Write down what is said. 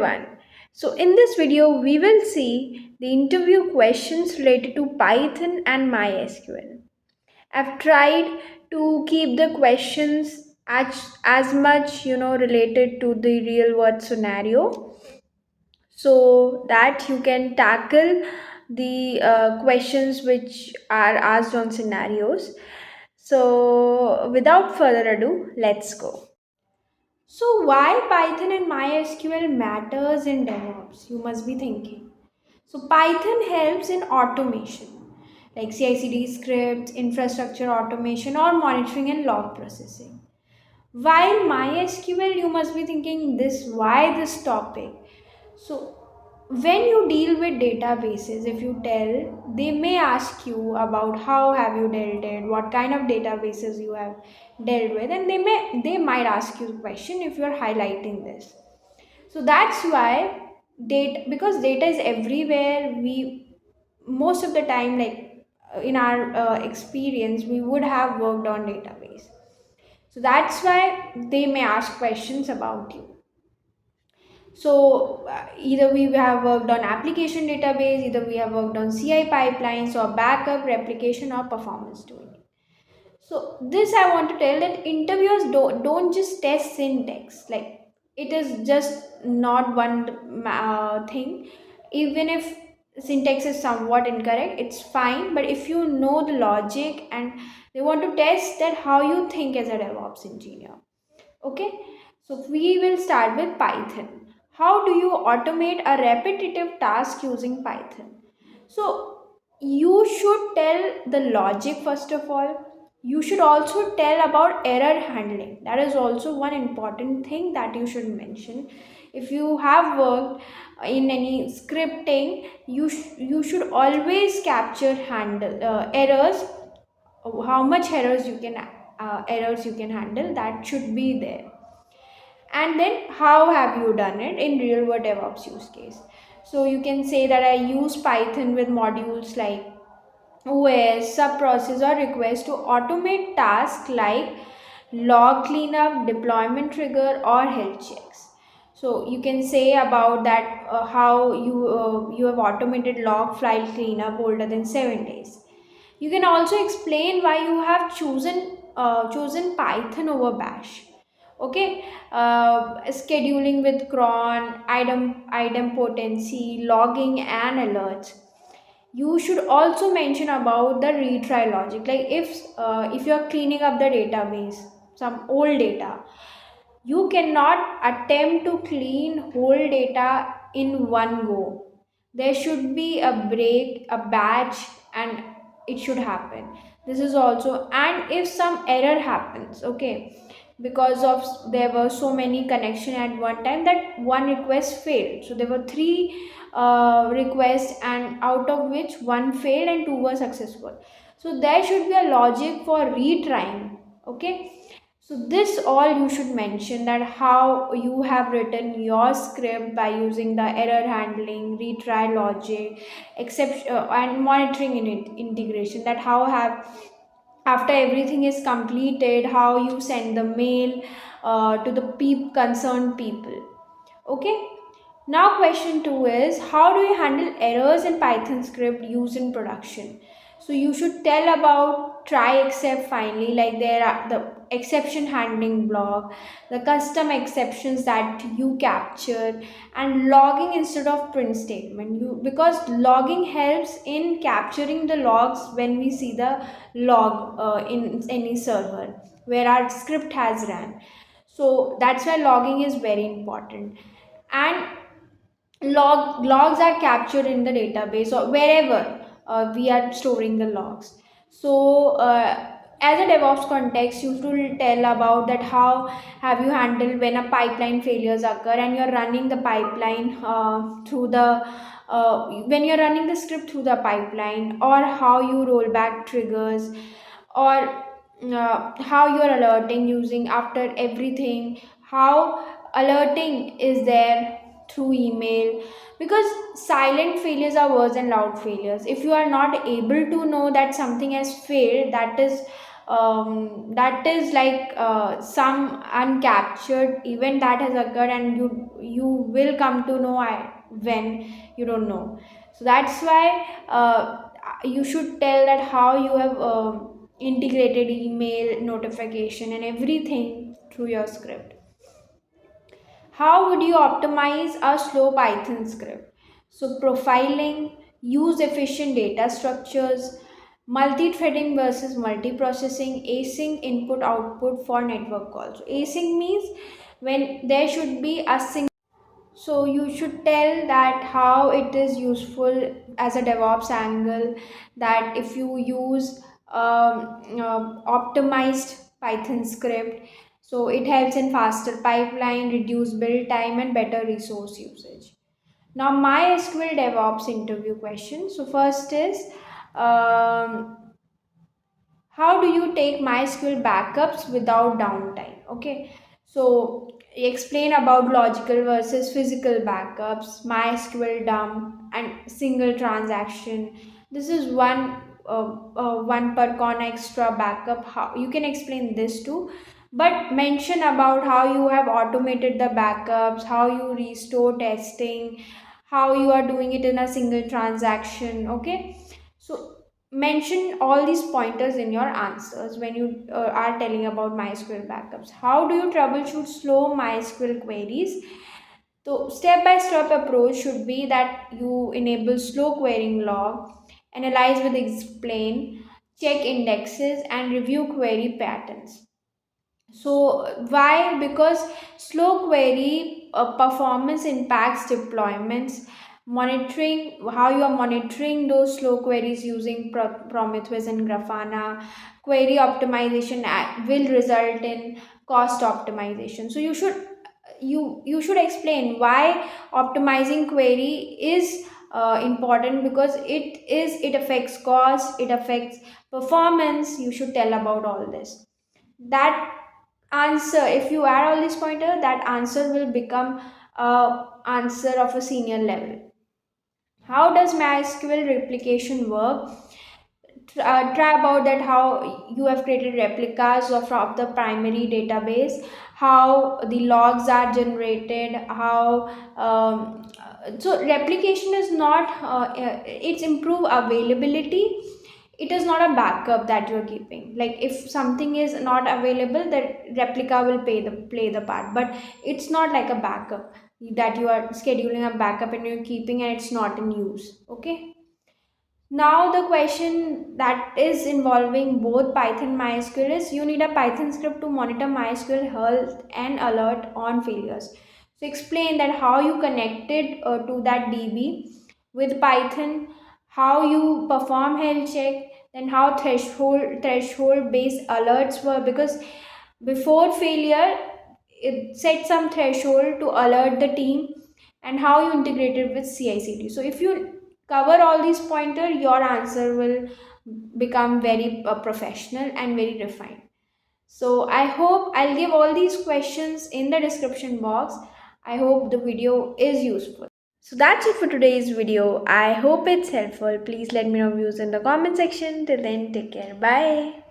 everyone. So, in this video, we will see the interview questions related to Python and MySQL. I've tried to keep the questions as much related to the real world scenario so that you can tackle the questions which are asked on scenarios. So, without further ado, let's go. So, why Python and MySQL matters in DevOps? You must be thinking. So, Python helps in automation like CI/CD scripts, infrastructure automation, or monitoring and log processing. While MySQL, you must be thinking this why this topic? So, when you deal with databases, if you tell, they may ask you about how have you dealt it, what kind of databases you have dealt with, and they might ask you the question if you are highlighting this. So that's why data, because data is everywhere. We most of the time, like in our experience, we would have worked on database. So that's why they may ask questions about you. So either we have worked on application database, either we have worked on CI pipelines or backup, replication or performance tuning. So this I want to tell that interviewers don't just test syntax. Like it is just not one thing. Even if syntax is somewhat incorrect, it's fine. But if you know the logic and they want to test that how you think as a DevOps engineer. Okay, so we will start with Python. How do you automate a repetitive task using Python? So you should tell the logic first of all. You should also tell about error handling. That is also one important thing that you should mention. If you have worked in any scripting, you should always capture handle errors, how much errors you can handle, that should be there. And then how have you done it in real world DevOps use case? So you can say that I use Python with modules like OS, subprocess or request to automate tasks like log cleanup, deployment trigger or health checks. So you can say about that how you have automated log file cleanup older than 7 days. You can also explain why you have chosen Python over Bash. Okay, scheduling with cron, idempotency, logging, and alerts. You should also mention about the retry logic. Like if you are cleaning up the database, some old data, you cannot attempt to clean whole data in one go. There should be a break, a batch, and it should happen. This is also, and if some error happens, okay, because of there were so many connection at one time that one request failed. So there were three requests, and out of which one failed and two were successful. So there should be a logic for retrying. Okay, so this all you should mention that how you have written your script by using the error handling, retry logic, except and monitoring in it, integration. That how have after everything is completed, how you send the mail to the concerned people. Okay. Now question 2 is how do you handle errors in Python script used in production? So you should tell about try except finally, like there are the exception handling block, the custom exceptions that you capture, and logging instead of print statement. You because logging helps in capturing the logs when we see the log in any server where our script has ran. So that's why logging is very important. And logs are captured in the database or wherever we are storing the logs. So as a DevOps context, you should tell about that how have you handled when a pipeline failures occur and you're running the pipeline through the when you're running the script through the pipeline, or how you roll back triggers, or how you're alerting using after everything, how alerting is there through email, because silent failures are worse than loud failures. If you are not able to know that something has failed, that is that is like some uncaptured event that has occurred, and you will come to know when you don't know. So that's why you should tell that how you have integrated email notification and everything through your script. How would you optimize a slow Python script? So, profiling, use efficient data structures, multi-threading versus multi-processing, async input output for network calls. So, async means when there should be a single. So you should tell that how it is useful as a DevOps angle, that if you use optimized Python script, so it helps in faster pipeline, reduce build time, and better resource usage. Now, MySQL DevOps interview question. So first is, um, how do you take MySQL backups without downtime? Okay, so explain about logical versus physical backups, MySQL dump, and single transaction. This is one per con extra backup. How you can explain this too, but mention about how you have automated the backups, how you restore testing, how you are doing it in a single transaction. Okay, so mention all these pointers in your answers when you are telling about MySQL backups. How do you troubleshoot slow MySQL queries? So, step by step approach should be that you enable slow querying log, analyze with explain, check indexes, and review query patterns. So why? Because slow query performance impacts deployments. Monitoring, how you are monitoring those slow queries using Prometheus and Grafana. Query optimization will result in cost optimization. So you should explain why optimizing query is important, because it affects cost, it affects performance. You should tell about all this. That answer, if you add all these pointer, that answer will become a answer of a senior level. How does MySQL replication work? Try about that, how you have created replicas of the primary database, how the logs are generated, how so replication is not it's improve availability. It is not a backup that you're keeping. Like if something is not available, the replica will play the part, but it's not like a backup that you are scheduling a backup and you're keeping and it's not in use. Okay, now the question that is involving both Python and MySQL is, you need a Python script to monitor MySQL health and alert on failures. So explain that how you connected to that DB with Python, how you perform health check, then how threshold based alerts were, because before failure it set some threshold to alert the team, and how you integrated with CI/CD. So if you cover all these pointers, your answer will become very professional and very refined. So I hope I'll give all these questions in the description box. I hope the video is useful. So that's it for today's video. I hope it's helpful. Please let me know views in the comment section. Till then, take care. Bye.